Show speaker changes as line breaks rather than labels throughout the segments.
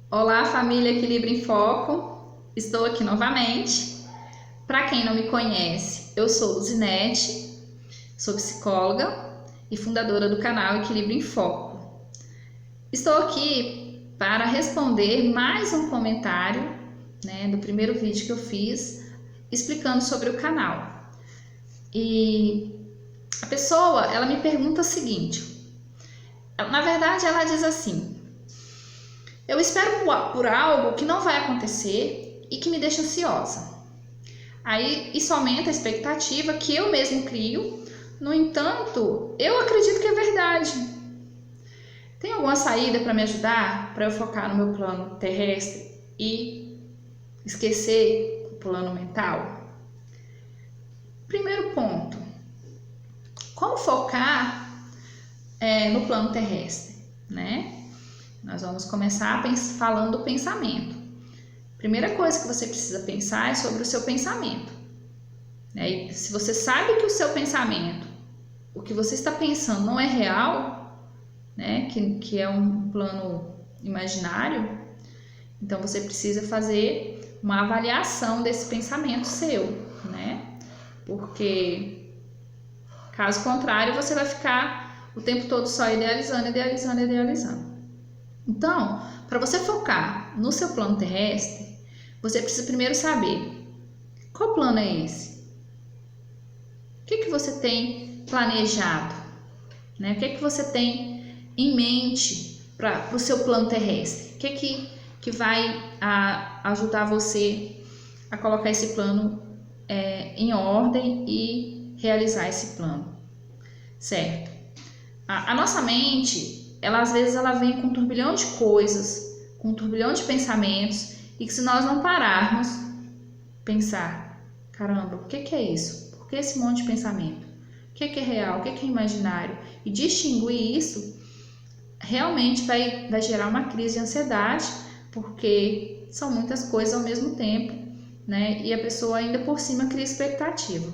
Olá, família Equilíbrio em Foco. Estou aqui novamente. Para quem não me conhece, eu sou Luzinete, sou psicóloga e fundadora do canal Equilíbrio em Foco. Estou aqui para responder mais um comentário, do primeiro vídeo que eu fiz explicando sobre o canal. E a pessoa, ela me pergunta o seguinte, na verdade ela diz assim: eu espero por algo que não vai acontecer e que me deixa ansiosa. Aí isso aumenta a expectativa que eu mesmo crio. No entanto, eu acredito que é verdade. Tem alguma saída para me ajudar, para eu focar no meu plano terrestre e esquecer o plano mental? Primeiro ponto: como focar no plano terrestre, Nós vamos começar falando do pensamento. Primeira coisa que você precisa pensar é sobre o seu pensamento. E se você sabe que o seu pensamento, o que você está pensando não é real, que é um plano imaginário, então você precisa fazer uma avaliação desse pensamento seu, Porque caso contrário, você vai ficar o tempo todo só idealizando. Então, para você focar no seu plano terrestre, você precisa primeiro saber qual plano é esse? O que você tem planejado? O que você tem em mente para o seu plano terrestre? O que vai ajudar você a colocar esse plano em ordem e realizar esse plano, certo? A nossa mente, às vezes ela vem com um turbilhão de coisas, com um turbilhão de pensamentos, e que se nós não pararmos, pensar, caramba, o que é isso? Por que esse monte de pensamento? O que é real? O que é imaginário? E distinguir isso, realmente vai gerar uma crise de ansiedade, porque são muitas coisas ao mesmo tempo, E a pessoa ainda por cima cria expectativa,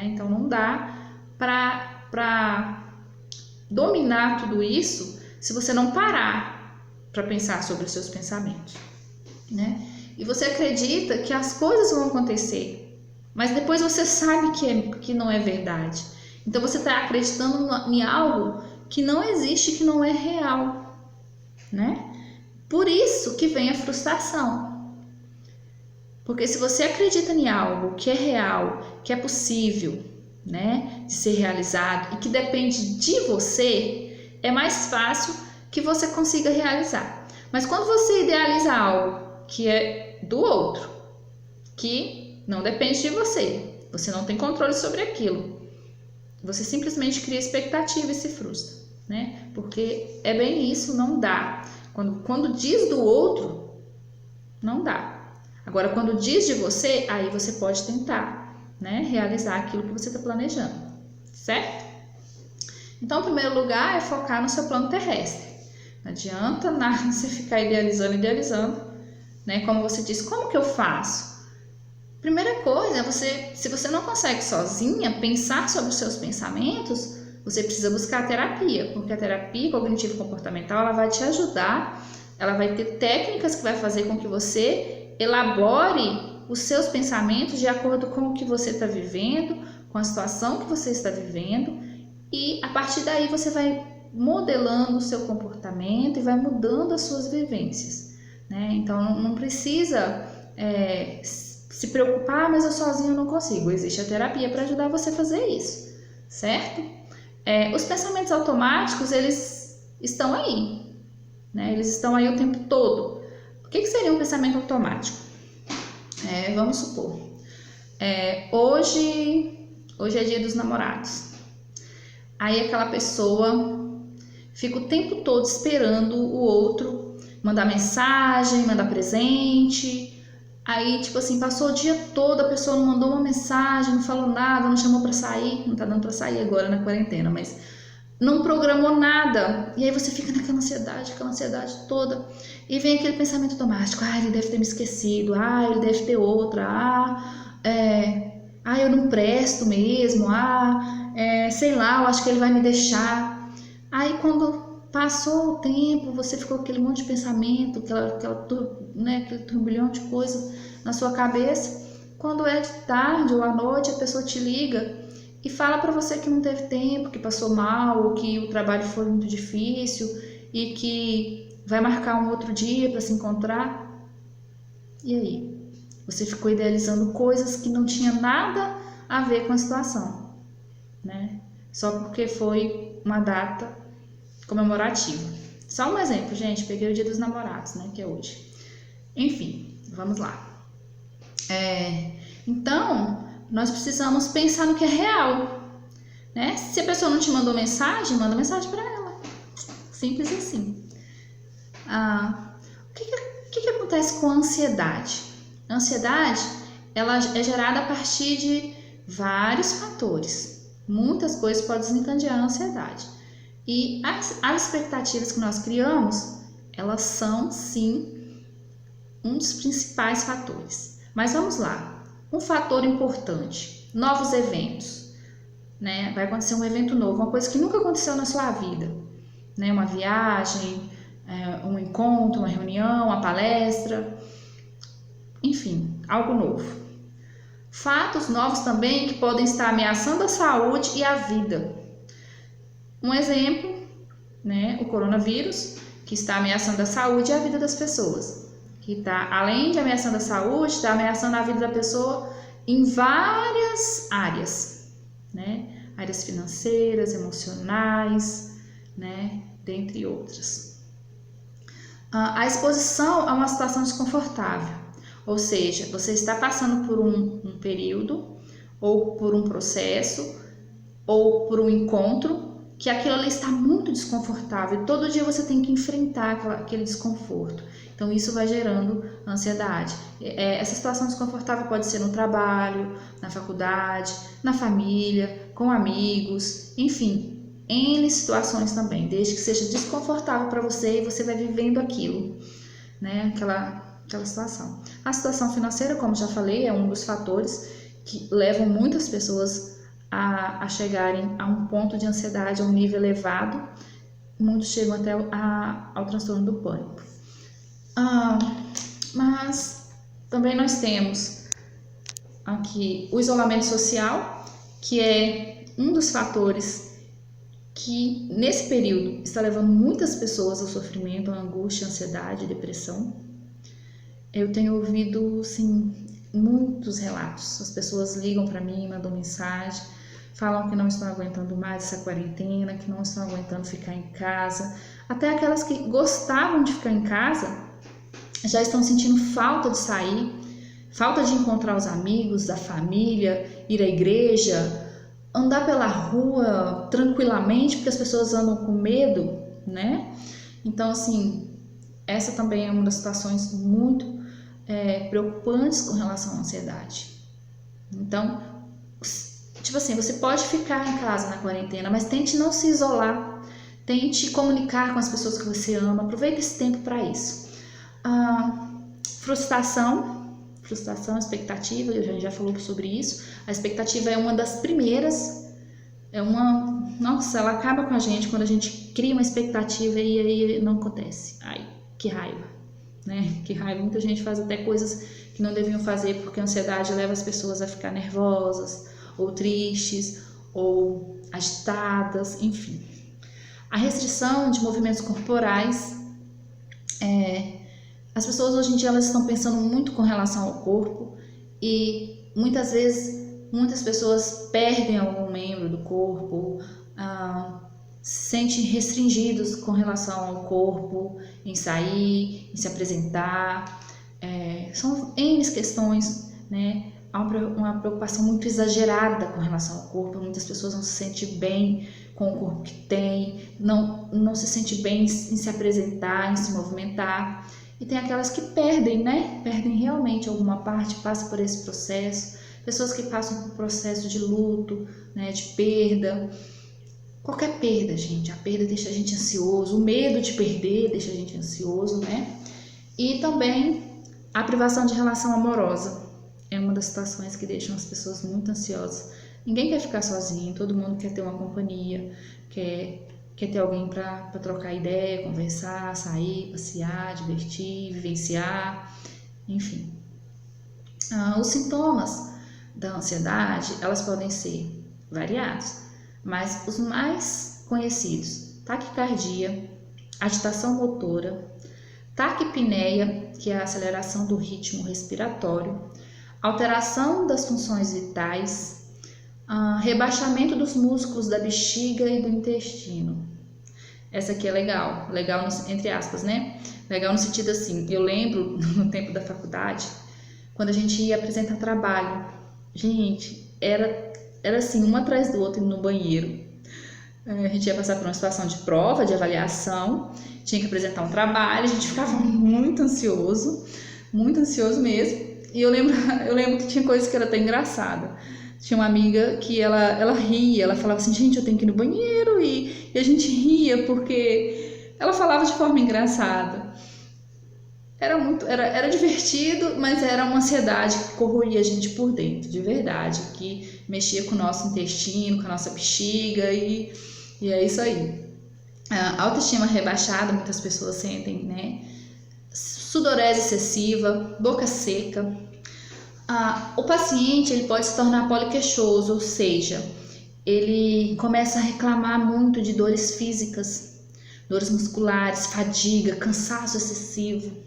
Então não dá para dominar tudo isso se você não parar para pensar sobre os seus pensamentos, E você acredita que as coisas vão acontecer, mas depois você sabe que não é verdade. Então você está acreditando em algo que não existe, que não é real, Por isso que vem a frustração. Porque se você acredita em algo que é real, que é possível, de ser realizado e que depende de você, é mais fácil que você consiga realizar. Mas quando você idealiza algo que é do outro, que não depende de você, você não tem controle sobre aquilo, você simplesmente cria expectativa e se frustra, Porque é bem isso, não dá. Quando diz do outro, não dá. Agora, quando diz de você, aí você pode tentar, realizar aquilo que você está planejando, certo? Então, em primeiro lugar, é focar no seu plano terrestre. Não adianta nada você ficar idealizando, Como você disse, como que eu faço? Primeira coisa é se você não consegue sozinha pensar sobre os seus pensamentos, você precisa buscar a terapia, porque a terapia cognitivo-comportamental, ela vai te ajudar, ela vai ter técnicas que vai fazer com que você elabore os seus pensamentos de acordo com o que você está vivendo, com a situação que você está vivendo, e a partir daí você vai modelando o seu comportamento e vai mudando as suas vivências, Então não precisa se preocupar, mas eu sozinho não consigo. Existe a terapia para ajudar você a fazer isso, certo? Os pensamentos automáticos, eles estão aí, Eles estão aí o tempo todo. O que seria um pensamento automático? Vamos supor, hoje é dia dos namorados. Aí aquela pessoa fica o tempo todo esperando o outro mandar mensagem, mandar presente. Aí, tipo assim, passou o dia todo, a pessoa não mandou uma mensagem, não falou nada, não chamou pra sair. Não tá dando pra sair agora na quarentena, mas não programou nada. E aí você fica naquela ansiedade toda. E vem aquele pensamento automático: ele deve ter me esquecido, ele deve ter outra, eu não presto mesmo, sei lá, eu acho que ele vai me deixar. Aí quando passou o tempo, você ficou com aquele monte de pensamento, aquele turbilhão de coisas na sua cabeça. Quando é de tarde ou à noite, a pessoa te liga e fala para você que não teve tempo, que passou mal, ou que o trabalho foi muito difícil e que vai marcar um outro dia para se encontrar. E aí? Você ficou idealizando coisas que não tinha nada a ver com a situação, né? Só porque foi uma data comemorativa. Só um exemplo, gente, peguei o Dia dos Namorados, né, que é hoje. Enfim, vamos lá. Então, nós precisamos pensar no que é real, né? Se a pessoa não te mandou mensagem, manda mensagem para ela. Simples assim. O que acontece com a ansiedade? A ansiedade, ela é gerada a partir de vários fatores. Muitas coisas podem desencadear a ansiedade. E as expectativas que nós criamos, elas são, sim, um dos principais fatores. Mas vamos lá. Um fator importante, novos eventos, né? Vai acontecer um evento novo, uma coisa que nunca aconteceu na sua vida, né? Uma viagem, um encontro, uma reunião, uma palestra, enfim, algo novo. Fatos novos também que podem estar ameaçando a saúde e a vida. Um exemplo, né? O coronavírus, que está ameaçando a saúde e a vida das pessoas. Que está, além de ameaçando a saúde, está ameaçando a vida da pessoa em várias áreas, né? Áreas financeiras, emocionais, né? Dentre outras. A exposição a uma situação desconfortável, ou seja, você está passando por um período, ou por um processo, ou por um encontro, que aquilo ali está muito desconfortável e todo dia você tem que enfrentar aquele desconforto. Então isso vai gerando ansiedade. Essa situação desconfortável pode ser no trabalho, na faculdade, na família, com amigos, enfim, N situações também, desde que seja desconfortável para você e você vai vivendo aquilo, né? Aquela situação. A situação financeira, como já falei, é um dos fatores que levam muitas pessoas a chegarem a um ponto de ansiedade, a um nível elevado. Muitos chegam até ao transtorno do pânico. Mas também nós temos aqui o isolamento social, que é um dos fatores que nesse período está levando muitas pessoas ao sofrimento, à angústia, à ansiedade, à depressão. Eu tenho ouvido, sim, muitos relatos. As pessoas ligam para mim, mandam mensagem, falam que não estão aguentando mais essa quarentena, que não estão aguentando ficar em casa. Até aquelas que gostavam de ficar em casa já estão sentindo falta de sair, falta de encontrar os amigos, da família, ir à igreja, andar pela rua tranquilamente, porque as pessoas andam com medo, né? Então, assim, essa também é uma das situações muito preocupantes com relação à ansiedade. Então, tipo assim, você pode ficar em casa na quarentena, mas tente não se isolar, tente comunicar com as pessoas que você ama, aproveite esse tempo para isso. Frustração, expectativa, eu já falou sobre isso. A expectativa é uma das primeiras, nossa, ela acaba com a gente quando a gente cria uma expectativa e aí não acontece. Ai, que raiva, né? Que raiva, muita gente faz até coisas que não deviam fazer porque a ansiedade leva as pessoas a ficar nervosas, ou tristes, ou agitadas, enfim. A restrição de movimentos corporais, as pessoas hoje em dia elas estão pensando muito com relação ao corpo e muitas vezes muitas pessoas perdem algum membro do corpo, se sentem restringidos com relação ao corpo, em sair, em se apresentar. São N questões, né? Há uma preocupação muito exagerada com relação ao corpo. Muitas pessoas não se sentem bem com o corpo que tem, não se sentem bem em se apresentar, em se movimentar. E tem aquelas que perdem, né? Perdem realmente alguma parte, passam por esse processo. Pessoas que passam por processo de luto, né? De perda. Qualquer perda, gente. A perda deixa a gente ansioso. O medo de perder deixa a gente ansioso, né? E também a privação de relação amorosa. É uma das situações que deixam as pessoas muito ansiosas. Ninguém quer ficar sozinho, todo mundo quer ter uma companhia, quer quer ter alguém para trocar ideia, conversar, sair, passear, divertir, vivenciar, enfim. Os sintomas da ansiedade, elas podem ser variados, mas os mais conhecidos: taquicardia, agitação motora, taquipneia, que é a aceleração do ritmo respiratório, alteração das funções vitais, rebaixamento dos músculos da bexiga e do intestino. Essa aqui é legal entre aspas, né? Legal no sentido assim, eu lembro no tempo da faculdade, quando a gente ia apresentar trabalho, gente, era assim, um atrás do outro no banheiro. A gente ia passar por uma situação de prova, de avaliação, tinha que apresentar um trabalho, a gente ficava muito ansioso mesmo. E eu lembro que tinha coisas que era até engraçada. Tinha uma amiga que ela ria, ela falava assim, gente, eu tenho que ir no banheiro, e a gente ria porque ela falava de forma engraçada. Era divertido, mas era uma ansiedade que corroía a gente por dentro, de verdade, que mexia com o nosso intestino, com a nossa bexiga, e é isso aí. A autoestima rebaixada, muitas pessoas sentem, né? Sudorese excessiva, boca seca. O paciente ele pode se tornar poliqueixoso, ou seja, ele começa a reclamar muito de dores físicas, dores musculares, fadiga, cansaço excessivo.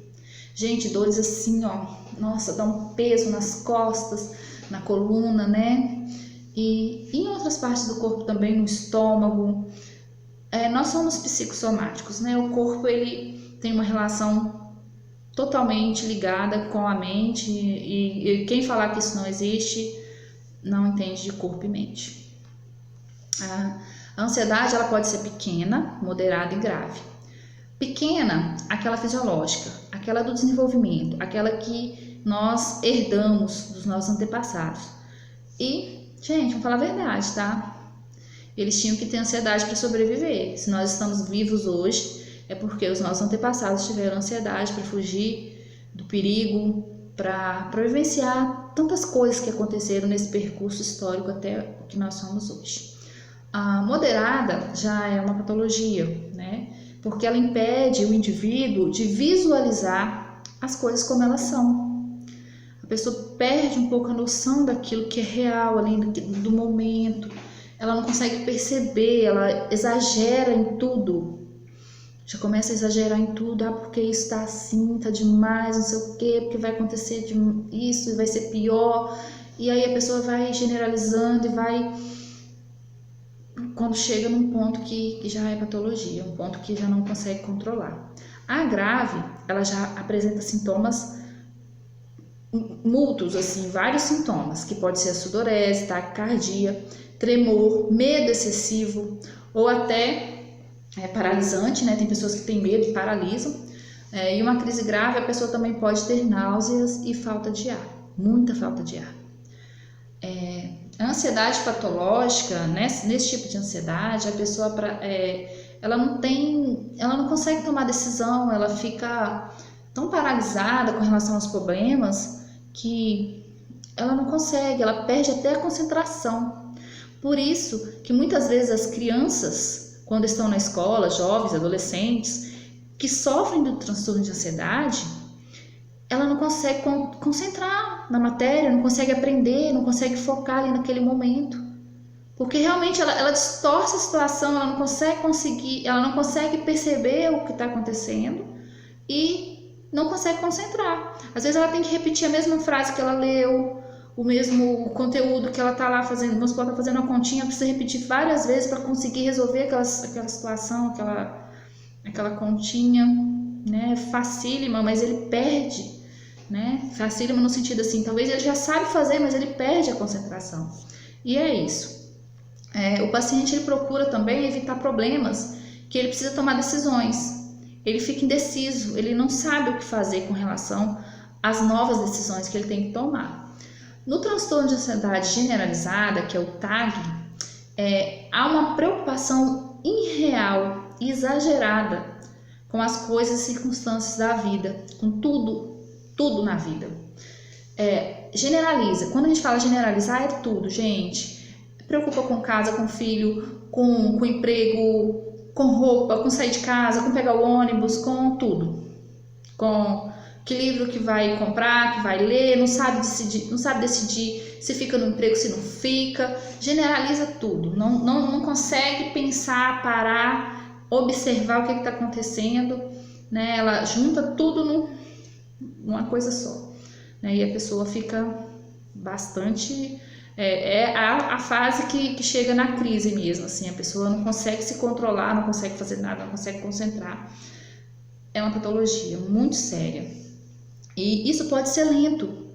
Gente, dores assim, ó, nossa, dá um peso nas costas, na coluna, né? E em outras partes do corpo também, no estômago. Nós somos psicossomáticos, né? O corpo ele tem uma relação totalmente ligada com a mente, e quem falar que isso não existe não entende de corpo e mente. A ansiedade ela pode ser pequena, moderada e grave. Pequena, aquela fisiológica, aquela do desenvolvimento, aquela que nós herdamos dos nossos antepassados. E, gente, vamos falar a verdade, tá? Eles tinham que ter ansiedade para sobreviver. Se nós estamos vivos hoje, é porque os nossos antepassados tiveram ansiedade para fugir do perigo, para vivenciar tantas coisas que aconteceram nesse percurso histórico até o que nós somos hoje. A moderada já é uma patologia, né? Porque ela impede o indivíduo de visualizar as coisas como elas são. A pessoa perde um pouco a noção daquilo que é real, além do momento. Ela não consegue perceber, ela exagera em tudo. Já começa a exagerar em tudo, porque isso tá assim, tá demais, não sei o quê, porque vai acontecer isso e vai ser pior. E aí a pessoa vai generalizando e vai... Quando chega num ponto que já é patologia, um ponto que já não consegue controlar. A grave, ela já apresenta sintomas múltiplos, assim, vários sintomas, que pode ser a sudorese, taquicardia, tremor, medo excessivo, ou até paralisante, né? Tem pessoas que têm medo e paralisam. E uma crise grave, a pessoa também pode ter náuseas e falta de ar, muita falta de ar. A ansiedade patológica, nesse tipo de ansiedade, a pessoa ela não consegue tomar decisão, ela fica tão paralisada com relação aos problemas que ela não consegue, ela perde até a concentração. Por isso que muitas vezes as crianças, quando estão na escola, jovens, adolescentes, que sofrem do transtorno de ansiedade, ela não consegue concentrar na matéria, não consegue aprender, não consegue focar ali naquele momento. Porque realmente ela distorce a situação, ela não consegue perceber o que está acontecendo e não consegue concentrar. Às vezes ela tem que repetir a mesma frase que ela leu, o mesmo conteúdo que ela está lá fazendo, vamos supor, está fazendo uma continha, precisa repetir várias vezes para conseguir resolver aquela situação, aquela continha, né? Facílima, mas ele perde. Né? Facílimo no sentido assim, talvez ele já sabe fazer, mas ele perde a concentração. E é isso. O paciente ele procura também evitar problemas que ele precisa tomar decisões. Ele fica indeciso, ele não sabe o que fazer com relação às novas decisões que ele tem que tomar. No transtorno de ansiedade generalizada, que é o TAG, há uma preocupação irreal e exagerada com as coisas e circunstâncias da vida, com tudo na vida. Generaliza. Quando a gente fala generalizar, é tudo, gente. Preocupa com casa, com filho, com emprego, com roupa, com sair de casa, com pegar o ônibus, com tudo. Com que livro que vai comprar, que vai ler, não sabe decidir se fica no emprego, se não fica, generaliza tudo, não consegue pensar, parar, observar o que está acontecendo, né? Ela junta tudo numa coisa só, né? E a pessoa fica bastante... É a fase que chega na crise mesmo, assim, a pessoa não consegue se controlar, não consegue fazer nada, não consegue concentrar. É uma patologia muito séria. E isso pode ser lento.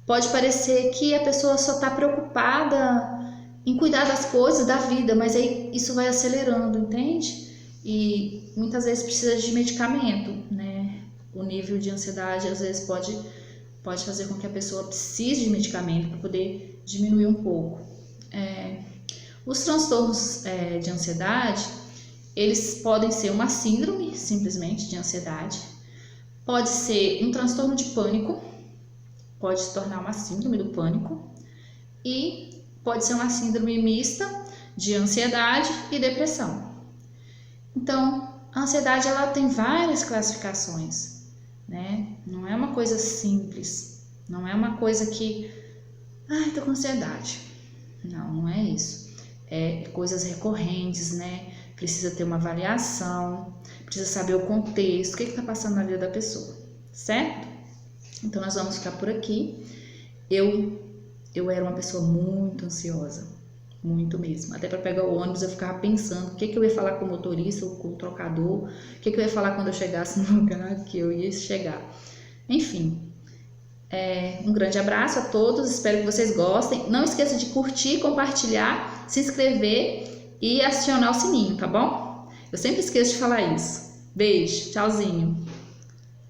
Pode parecer que a pessoa só está preocupada em cuidar das coisas da vida, mas aí isso vai acelerando, entende? E muitas vezes precisa de medicamento, né? O nível de ansiedade às vezes pode fazer com que a pessoa precise de medicamento para poder diminuir um pouco. Os transtornos de ansiedade, eles podem ser uma síndrome, simplesmente, de ansiedade. Pode ser um transtorno de pânico, pode se tornar uma síndrome do pânico. E pode ser uma síndrome mista de ansiedade e depressão. Então, a ansiedade ela tem várias classificações, né? Não é uma coisa simples, não é uma coisa que... Ai, tô com ansiedade. Não é isso. É coisas recorrentes, né? Precisa ter uma avaliação, precisa saber o contexto, o que está passando na vida da pessoa, certo? Então, nós vamos ficar por aqui. Eu era uma pessoa muito ansiosa, muito mesmo. Até para pegar o ônibus eu ficava pensando o que eu ia falar com o motorista ou com o trocador, o que eu ia falar quando eu chegasse no lugar que eu ia chegar. Enfim, um grande abraço a todos, espero que vocês gostem. Não esqueça de curtir, compartilhar, se inscrever e acionar o sininho, tá bom? Eu sempre esqueço de falar isso. Beijo, tchauzinho!